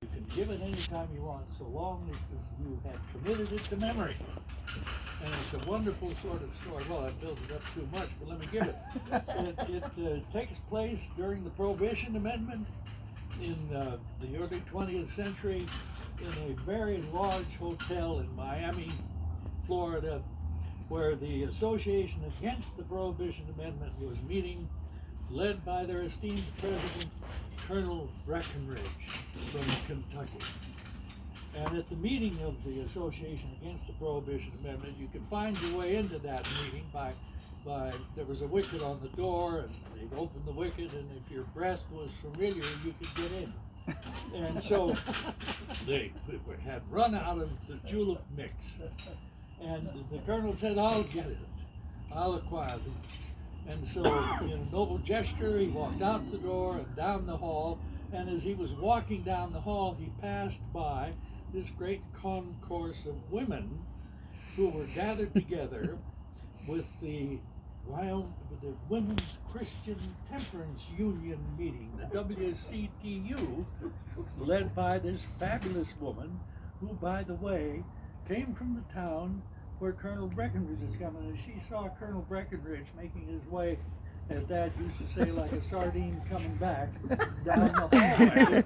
You can give it anytime you want, so long as you have committed it to memory. And it's a wonderful sort of story. Well, I built it up too much, but let me give it. It takes place during the Prohibition Amendment in the early 20th century in a very large hotel in Miami, Florida, where the Association Against the Prohibition Amendment was meeting, led by their esteemed president, Colonel Breckinridge from Kentucky. And at the meeting of the Association Against the Prohibition Amendment, you could find your way into that meeting by there was a wicket on the door, and they'd open the wicket, and if your breath was familiar, you could get in. And so they had run out of the julep mix. And the colonel said, "I'll get it. I'll acquire these." And so in a noble gesture, he walked out the door and down the hall. And as he was walking down the hall, he passed by this great concourse of women who were gathered together with the Women's Christian Temperance Union meeting, the WCTU, led by this fabulous woman who, by the way, came from the town where Colonel Breckinridge is coming. And she saw Colonel Breckinridge making his way, as Dad used to say, like a sardine coming back down the hallway,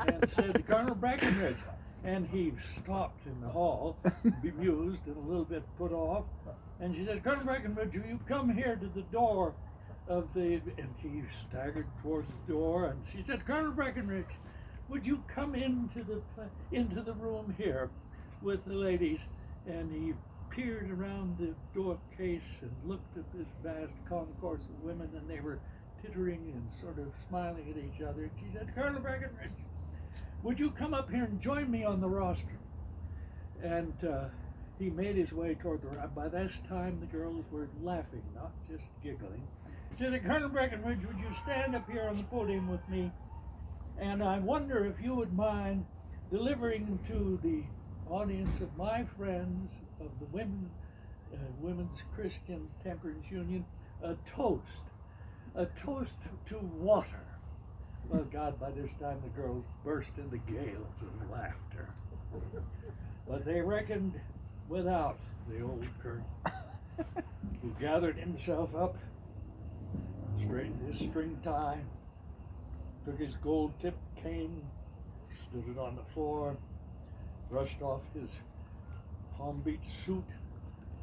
and said, "Colonel Breckinridge." And he stopped in the hall, bemused and a little bit put off. And she said, "Colonel Breckinridge, will you come here to the door of the..." And he staggered towards the door, and she said, "Colonel Breckinridge, would you come into the room here with the ladies?" And he peered around the door case and looked at this vast concourse of women, and they were tittering and sort of smiling at each other. And she said, "Colonel Breckinridge, would you come up here and join me on the rostrum?" And he made his way toward the right. By this time, the girls were laughing, not just giggling. She said, "Colonel Breckinridge, would you stand up here on the podium with me? And I wonder if you would mind delivering to the audience of my friends of the Women's Christian Temperance Union a toast to water." Well, God, by this time the girls burst into gales of laughter. But they reckoned without the old colonel, who gathered himself up, straightened his string tie, took his gold-tipped cane, stood it on the floor, brushed off his Palm Beach suit,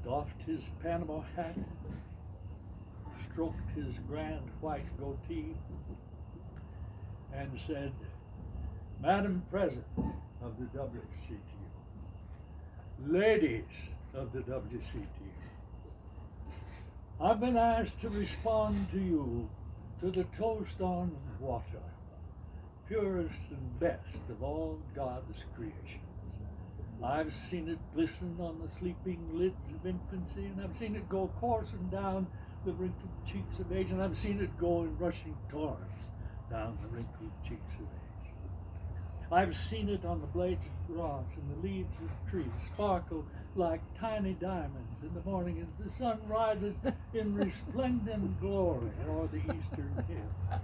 doffed his Panama hat, stroked his grand white goatee, and said, "Madam President of the WCTU, ladies of the WCTU, I've been asked to respond to you to the toast on water, purest and best of all God's creations. I've seen it glisten on the sleeping lids of infancy, and I've seen it go coursing down the wrinkled cheeks of age, and I've seen it go in rushing torrents down the wrinkled cheeks of age. I've seen it on the blades of grass and the leaves of trees sparkle like tiny diamonds in the morning as the sun rises in resplendent glory o'er the eastern hills.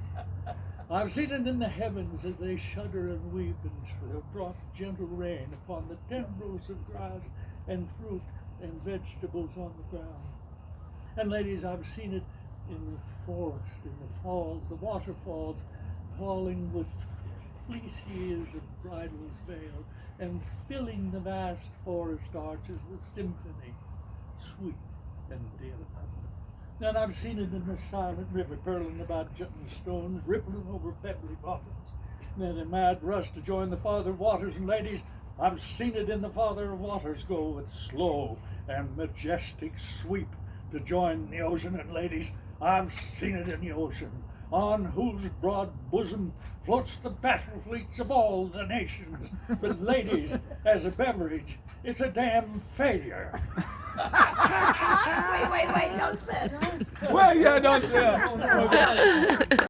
I've seen it in the heavens as they shudder and weep and drop gentle rain upon the tendrils of grass and fruit and vegetables on the ground. And ladies, I've seen it in the forest, in the falls, the waterfalls, falling with fleece years of bridal's veil and filling the vast forest arches with symphony, sweet and dim. And I've seen it in the silent river, purling about jutting stones, rippling over pebbly bottoms. And then a mad rush to join the Father of Waters. And ladies, I've seen it in the Father of Waters go with slow and majestic sweep to join the ocean. And ladies, I've seen it in the ocean, on whose broad bosom floats the battle fleets of all the nations. But ladies, as a beverage, it's a damn failure. Wait, don't say it. Well, yeah, don't say it.